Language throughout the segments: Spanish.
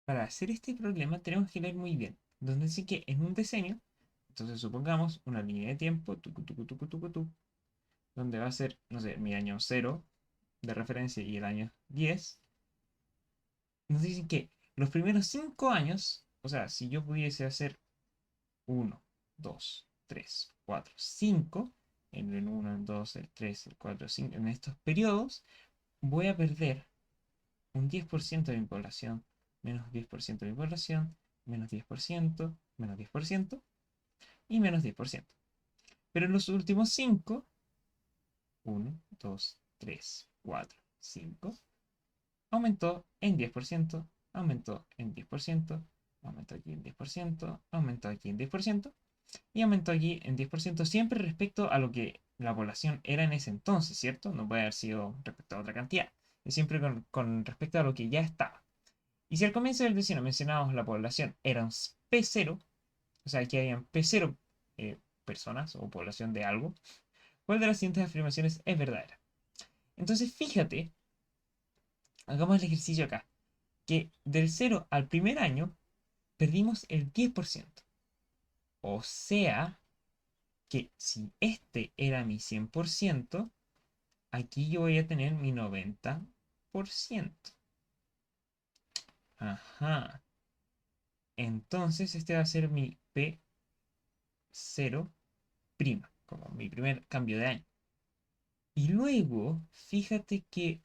Para hacer este problema tenemos que leer muy bien. Donde dice que en un decenio, entonces supongamos una línea de tiempo, tucu, tucu, tucu, tucu, tucu, donde va a ser, no sé, mi año cero de referencia y el año 10. Nos dicen que los primeros 5 años, o sea, si yo pudiese hacer uno, 2, 3, 4, 5, en el uno, el 2, el 3, el 4, el 5, en estos periodos, voy a perder un 10% de mi población, menos 10% de mi población, menos 10%, menos 10% y menos 10%. Pero en los últimos 5, 1, 2, 3, 4, 5, aumentó en 10%, aumentó en 10%, aumentó aquí en 10%, aumentó aquí en 10% y aumentó aquí en 10% siempre respecto a lo que la población era en ese entonces, ¿cierto? No puede haber sido respecto a otra cantidad, es siempre con respecto a lo que ya estaba. Y si al comienzo del decenio mencionábamos la población era un P0, o sea, que habían P0 personas o población de algo, ¿cuál de las siguientes afirmaciones es verdadera? Entonces, fíjate, hagamos el ejercicio acá, que del cero al primer año perdimos el 10%. O sea, que si este era mi 100%, aquí yo voy a tener mi 90%. Ajá. Entonces, este va a ser mi P0', como mi primer cambio de año. Y luego, fíjate que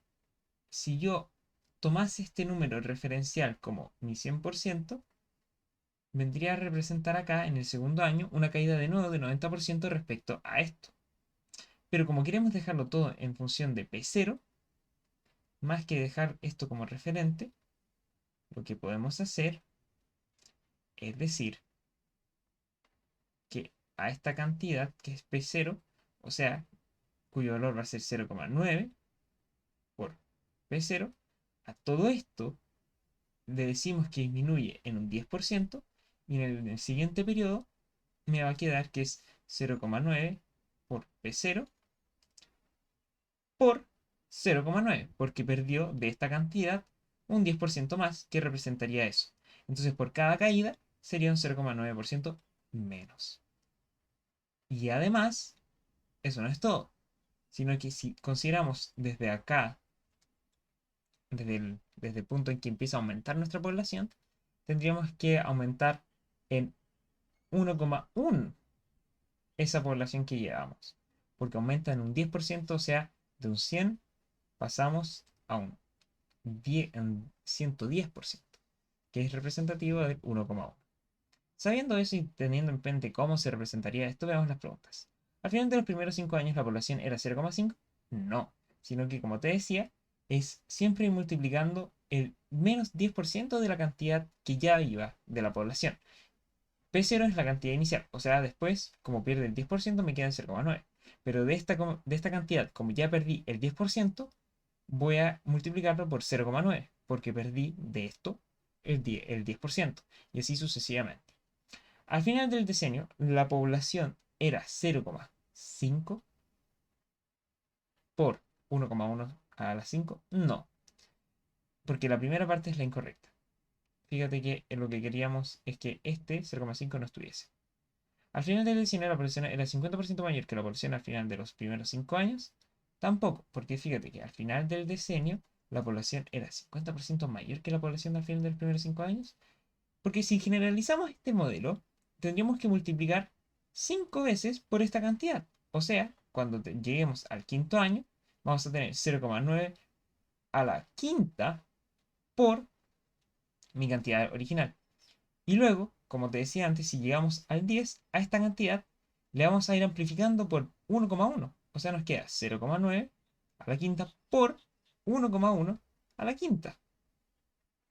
si yo tomase este número referencial como mi 100%, vendría a representar acá en el segundo año una caída de nuevo de 90% respecto a esto. Pero como queremos dejarlo todo en función de P0, más que dejar esto como referente, lo que podemos hacer es decir que a esta cantidad que es P0, o sea, cuyo valor va a ser 0,9 por P0, a todo esto le decimos que disminuye en un 10% y en el siguiente periodo me va a quedar que es 0,9 por P0 por 0,9, porque perdió de esta cantidad un 10% más que representaría eso. Entonces por cada caída sería un 0,9% menos. Y además, eso no es todo, sino que si consideramos desde acá, desde el punto en que empieza a aumentar nuestra población, tendríamos que aumentar en 1,1 esa población que llevamos. Porque aumenta en un 10%, o sea, de un 100 pasamos a un 110%, que es representativo del 1,1. Sabiendo eso y teniendo en mente cómo se representaría esto, veamos las preguntas. ¿Al final de los primeros 5 años la población era 0,5? No, sino que como te decía, es siempre multiplicando el menos 10% de la cantidad que ya iba de la población. P0 es la cantidad inicial, o sea, después, como pierde el 10%, me queda en 0,9. Pero de esta cantidad, como ya perdí el 10%, voy a multiplicarlo por 0,9, porque perdí de esto el 10%, y así sucesivamente. Al final del decenio, la población era 0,5 por 1,1 a la 5. No, porque la primera parte es la incorrecta. Fíjate que lo que queríamos es que este 0,5 no estuviese. Al final del decenio, la población era 50% mayor que la población al final de los primeros 5 años. Tampoco, porque fíjate que al final del decenio, la población era 50% mayor que la población al final de los primeros 5 años. Porque si generalizamos este modelo, tendríamos que multiplicar 5 veces por esta cantidad. O sea, cuando lleguemos al quinto año, vamos a tener 0,9 a la quinta por mi cantidad original. Y luego, como te decía antes, si llegamos al 10, a esta cantidad le vamos a ir amplificando por 1,1. O sea, nos queda 0,9 a la quinta por 1,1 a la quinta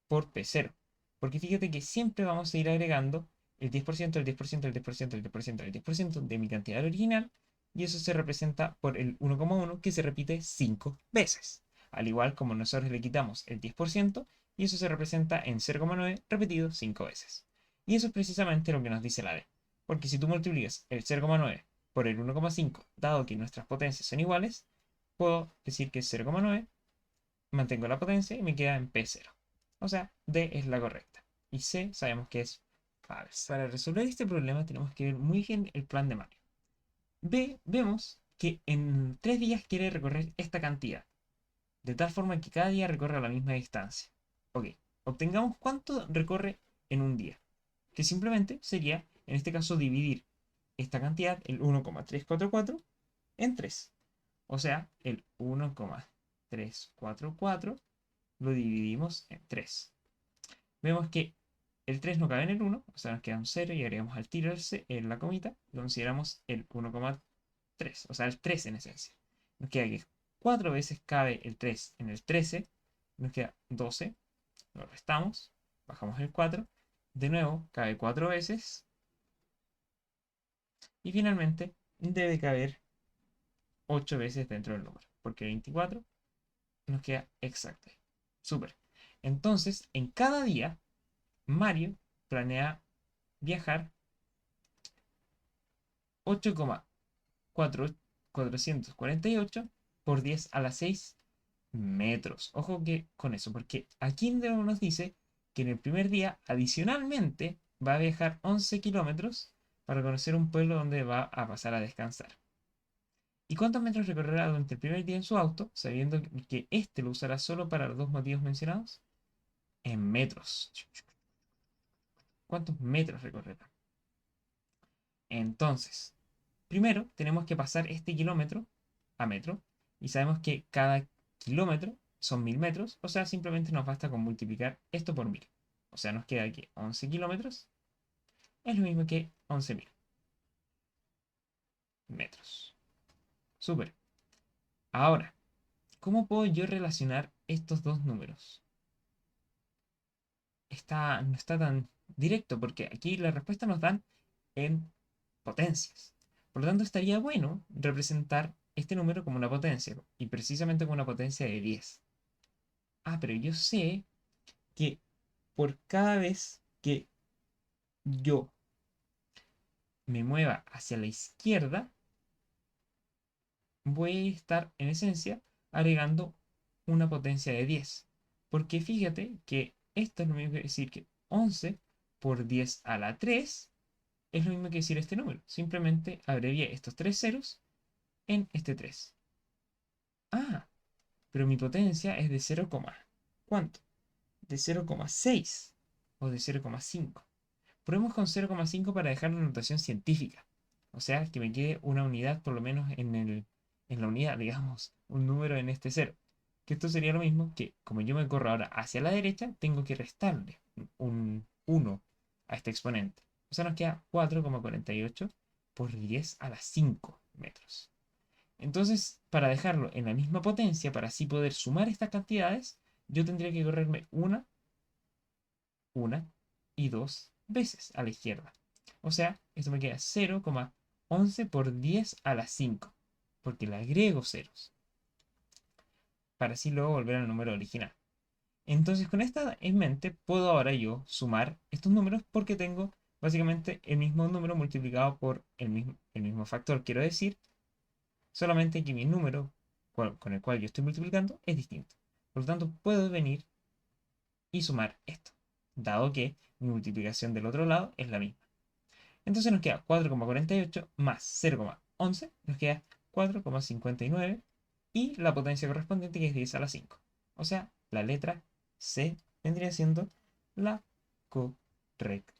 por P0. Porque fíjate que siempre vamos a ir agregando el 10%, el 10%, el 10%, el 10%, el 10% de mi cantidad original. Y eso se representa por el 1,1 que se repite 5 veces. Al igual como nosotros le quitamos el 10% y eso se representa en 0,9 repetido 5 veces. Y eso es precisamente lo que nos dice la D. Porque si tú multiplicas el 0,9 por el 1,5, dado que nuestras potencias son iguales, puedo decir que es 0,9, mantengo la potencia y me queda en P0. O sea, D es la correcta. Y C sabemos que es falsa. Para resolver este problema tenemos que ver muy bien el plan de Mario. Vemos que en 3 días quiere recorrer esta cantidad, de tal forma que cada día recorre la misma distancia. Ok, obtengamos cuánto recorre en un día, que simplemente sería, en este caso, dividir esta cantidad, el 1,344, en 3. O sea, el 1,344 lo dividimos en 3. Vemos que el 3 no cabe en el 1, o sea, nos queda un 0 y agregamos al tiro en la comita y consideramos el 1,3, o sea, el 3 en esencia. Nos queda que 4 veces cabe el 3 en el 13, nos queda 12, lo restamos, bajamos el 4, de nuevo cabe 4 veces y finalmente debe caber 8 veces dentro del número, porque 24 nos queda exacto. Súper. Entonces, en cada día, Mario planea viajar 8,448 por 10 a la 6 metros. Ojo que con eso, porque aquí nos dice que en el primer día, adicionalmente, va a viajar 11 kilómetros para conocer un pueblo donde va a pasar a descansar. ¿Y cuántos metros recorrerá durante el primer día en su auto, sabiendo que este lo usará solo para los dos motivos mencionados? En metros. ¿Cuántos metros recorrerá? Entonces, primero tenemos que pasar este kilómetro a metro y sabemos que cada kilómetro son 1000 metros, o sea, simplemente nos basta con multiplicar esto por 1000. O sea, nos queda que 11 kilómetros es lo mismo que 11.000 metros. Súper. Ahora, ¿cómo puedo yo relacionar estos dos números? No está tan directo porque aquí la respuesta nos dan en potencias. Por lo tanto, estaría bueno representar este número como una potencia y precisamente como una potencia de 10. Ah, pero yo sé que por cada vez que yo me mueva hacia la izquierda, voy a estar en esencia agregando una potencia de 10. Porque fíjate que esto es lo mismo que decir que 11 por 10 a la 3 es lo mismo que decir este número. Simplemente abrevié estos tres ceros en este 3. Ah, pero mi potencia es de 0, ¿cuánto? De 0,6 o de 0,5. Probemos con 0,5 para dejar la notación científica. O sea, que me quede una unidad por lo menos en la unidad, digamos, un número en este 0. Que esto sería lo mismo que, como yo me corro ahora hacia la derecha, tengo que restarle un 1 a este exponente. O sea, nos queda 4,48 por 10 a la 5 metros. Entonces, para dejarlo en la misma potencia, para así poder sumar estas cantidades, yo tendría que correrme una y dos veces a la izquierda. O sea, esto me queda 0,11 por 10 a la 5, porque le agrego ceros, para así luego volver al número original. Entonces, con esta en mente, puedo ahora yo sumar estos números porque tengo básicamente el mismo número multiplicado por el mismo factor. Quiero decir, solamente que mi número con el cual yo estoy multiplicando es distinto. Por lo tanto, puedo venir y sumar esto, dado que mi multiplicación del otro lado es la misma. Entonces nos queda 4,48 más 0,11, nos queda 4,59 y la potencia correspondiente que es 10 a la 5. O sea, la letra C vendría siendo la correcta.